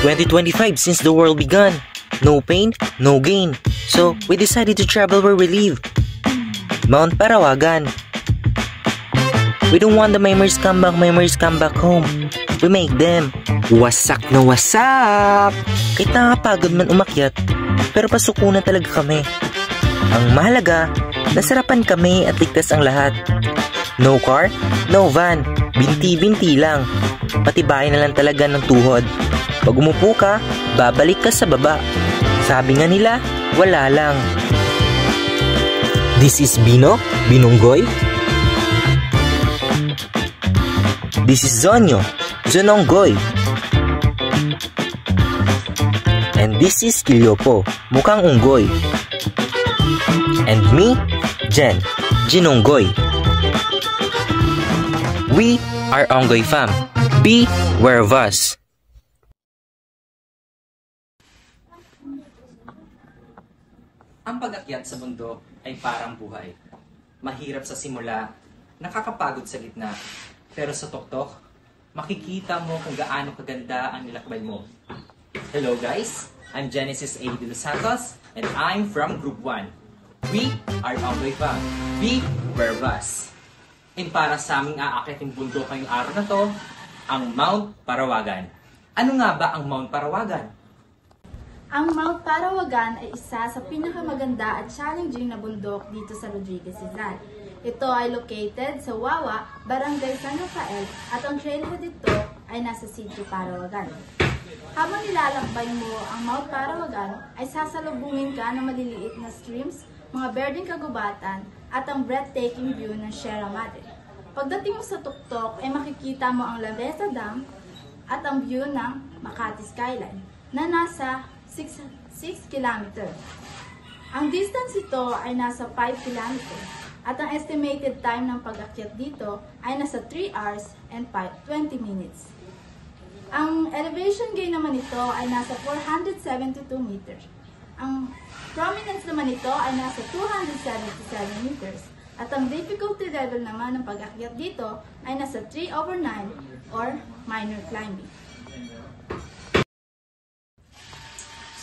2025 since the world began. No pain, no gain. So, we decided to travel where we live. Mount Parawagan. We don't want the memories come back home. We make them. Wasak na wasak! Kahit nakakapagod man umakyat, pero pasukunan talaga kami. Ang mahalaga, nasarapan kami at ligtas ang lahat. No car, no van, binti-binti lang. Patibayan na lang talaga ng tuhod. Pag umupo ka, babalik ka sa baba. Sabi nga nila, wala lang. This is Bino, Binonggoy. This is Zonyo, Zononggoy. And this is Kilyopo, mukhang unggoy. And me, Jen, Jinonggoy. We are Onggoy fam. Beware of us. Ang pag-akyat sa bundok ay parang buhay. Mahirap sa simula, nakakapagod sa gitna. Pero sa tuktok, makikita mo kung gaano kaganda ang nilakbay mo. Hello guys, I'm Genesis A. De Los Santos and I'm from Group 1. We are Onggoy fam. Beware of us. And para sa aming aakyating bundok ngayong araw na to, ang Mount Parawagan. Ano nga ba ang Mount Parawagan? Ang Mount Parawagan ay isa sa pinakamaganda at challenging na bundok dito sa Rodriguez Rizal. Ito ay located sa Wawa, Barangay San Rafael at ang trailhead dito ay nasa Sitio Parawagan. Habang nilalakbay mo ang Mount Parawagan ay sasalubungin ka ng maliliit na streams, mga berdeng kagubatan at ang breathtaking view ng Sierra Madre. Pagdating mo sa tuktok ay makikita mo ang Lamesa Dam at ang view ng Makati Skyline na nasa 6 km. Ang distance ito ay nasa 5 km at ang estimated time ng pag-akyat dito ay nasa 3 hours and 20 minutes. Ang elevation gain naman nito ay nasa 472 meters. Ang prominence naman nito ay nasa 277 meters. At ang difficulty level naman ng pag-akyat dito ay nasa 3/9 or minor climbing.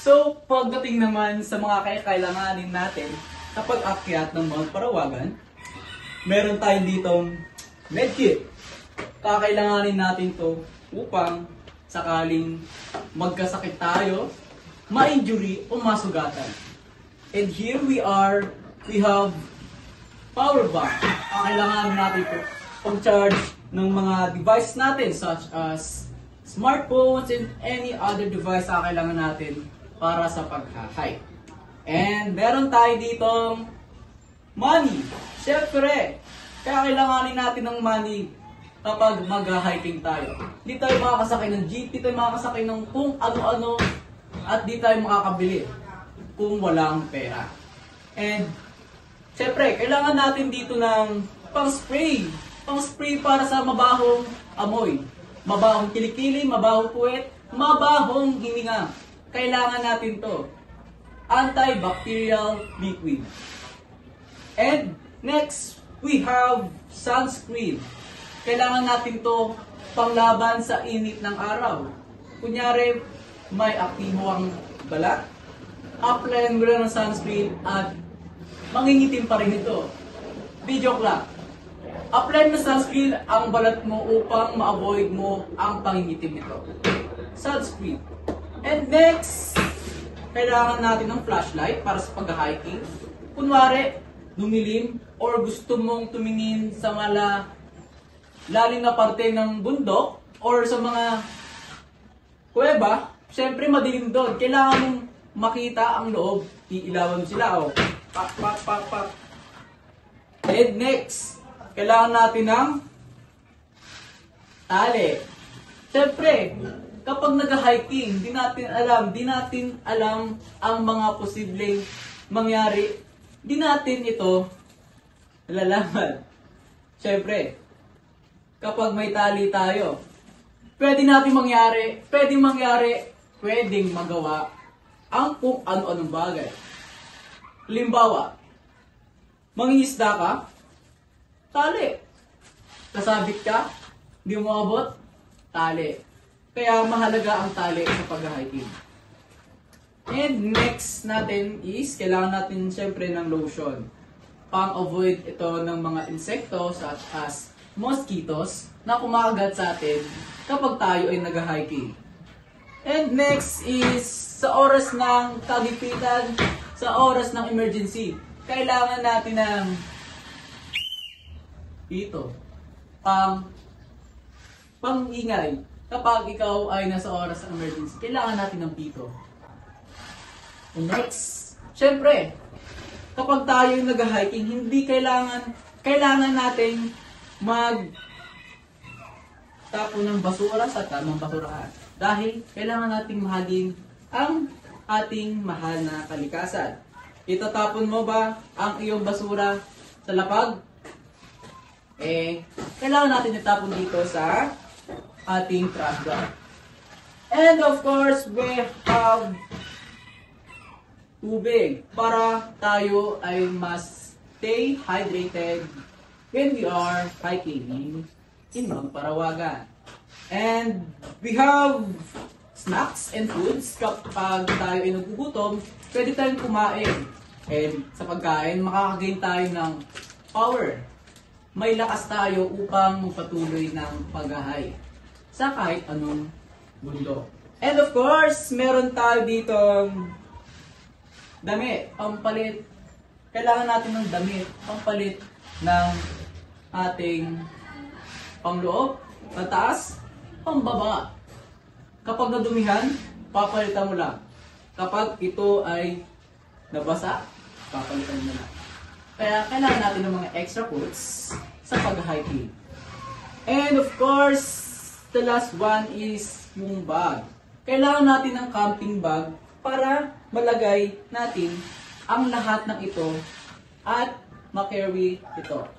So, pagdating naman sa mga kailanganin natin sa pag-akyat ng Mount Parawagan, meron tayong ditong medkit. Kakailanganin natin to upang sakaling magkasakit tayo, ma-injury o masugatan. And here we have power bank. Kakailanganin natin to pag-charge ng mga devices natin such as smartphones and any other device na kailangan natin para sa pag-hike. And meron tayo ditong money. Siyempre, kailanganin natin ng money kapag mag-hiking tayo. Di tayo makakasakay ng jeep, di tayo makakasakay ng kung ano-ano, at di tayo makakabili kung walang pera. And siyempre, kailangan natin dito ng pang-spray. Pang-spray para sa mabahong amoy. Mabahong kilikili, mabahong puwet, mabahong hininga. Kailangan natin to. Antibacterial liquid. And next, we have sunscreen. Kailangan natin to panglaban sa init ng araw. Kunyari, may aktibo ang balat, applyan mo lang ng sunscreen at mangingitim pa rin ito. Video lang. Apply mo sunscreen ang balat mo upang ma-avoid mo ang pangingitim nito. Sunscreen. And next, kailangan natin ng flashlight para sa pag-hiking. Kunwari, dumilim or gusto mong tumingin sa lalim na parte ng bundok or sa mga kuweba, syempre madilim doon. Kailangan mong makita ang loob. Iilawan mo sila. Oh. Pak, pak, pak, pak. And next, kailangan natin ng tali. Siyempre, kapag nag-hiking, di natin alam ang mga posibleng mangyari. Di natin ito nalalaman. Siyempre, kapag may tali tayo, pwedeng magawa ang kung ano-anong bagay. Halimbawa, mangingisda ka, tali. Kasabit ka, di mo abot, tali. Kaya mahalaga ang tali sa pag-hiking. And next natin is, kailangan natin syempre ng lotion. Pang-avoid ito ng mga insekto such as mosquitoes na kumakagat sa atin kapag tayo ay nag-hiking. And next is, sa oras ng kagipitan, sa oras ng emergency, kailangan natin ng ito, pang-ingay. Kapag ikaw ay nasa oras ng emergency, kailangan natin ng pito. And next, syempre, kapag tayo nag-hiking, hindi kailangan natin tapo ng basura sa tamang basurahan. Dahil kailangan nating mahalin ang ating mahal na kalikasan. Itatapon mo ba ang iyong basura sa lapag? Kailangan natin itapon dito sa ating trash bag. And of course, we have tubig para tayo ay mas stay hydrated when we are hiking in Mount Parawagan. And we have snacks and foods. Kapag tayo ay nagugutom, pwede tayong kumain. And sa pagkain, makakagain tayo ng power. May lakas tayo upang magpatuloy ng pag-hike sa kahit anong bundok. And of course, meron tayo dito damit, pampalit. Kailangan natin ng damit, pampalit ng ating pangloob, pataas, pambaba. Kapag nadumihan, papalitan mo lang. Kapag ito ay nabasa, papalitan mo lang. Kaya kailangan natin ng mga extra coats sa pag-hiking. And of course, the last one is yung bag. Kailangan natin ng camping bag para malagay natin ang lahat ng ito at makarry ito.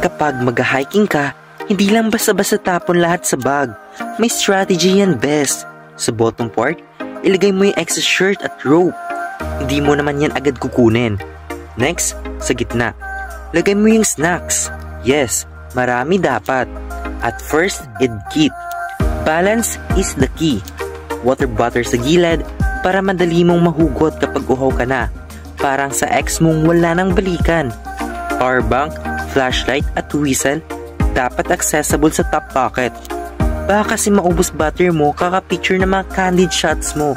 Kapag mag-hiking ka, hindi lang basta-basta tapon lahat sa bag. May strategy yan, best. Sa bottom part, ilagay mo yung extra shirt at rope. Hindi mo naman yan agad kukunin. Next, sa gitna, lagay mo yung snacks. Yes, marami dapat. At first aid kit. Balance is the key. Water bottle sa gilid para madali mong mahugot kapag uhaw ka na. Parang sa ex mong wala nang balikan. Power bank, flashlight at whistle dapat accessible sa top pocket. Baka kasi maubos battery mo kaka-picture ng mga candid shots mo.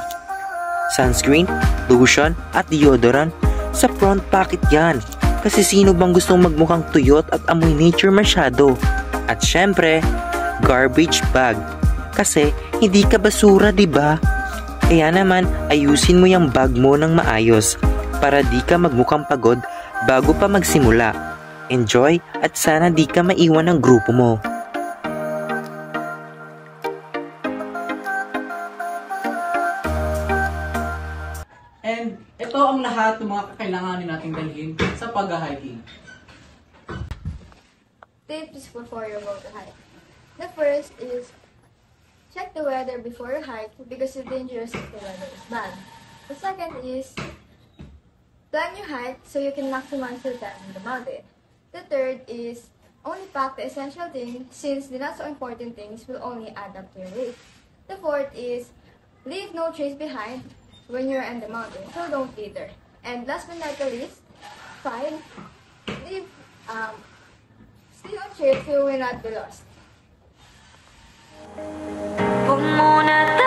Sunscreen, lotion at deodorant sa front pocket yan. Kasi sino bang gustong magmukhang tuyot at amoy nature masyado? At syempre, garbage bag. Kasi hindi ka basura, diba? Kaya naman, ayusin mo yung bag mo ng maayos para di ka magmukhang pagod bago pa magsimula. Enjoy at sana di ka maiwan ng grupo mo. And ito ang lahat ng mga kakailanganin nating dalhin sa pag-hiking. Tips before you go to hike. The first is check the weather before you hike because it's dangerous if the weather is bad. The second is plan your hike so you can maximize your time in the mountain. The third is only pack the essential things since the not so important things will only add up to your weight. The fourth is leave no trace behind when you're in the mountain, so don't litter. And last but not the least, 5, stay on trail so you will not be lost. Huwag muna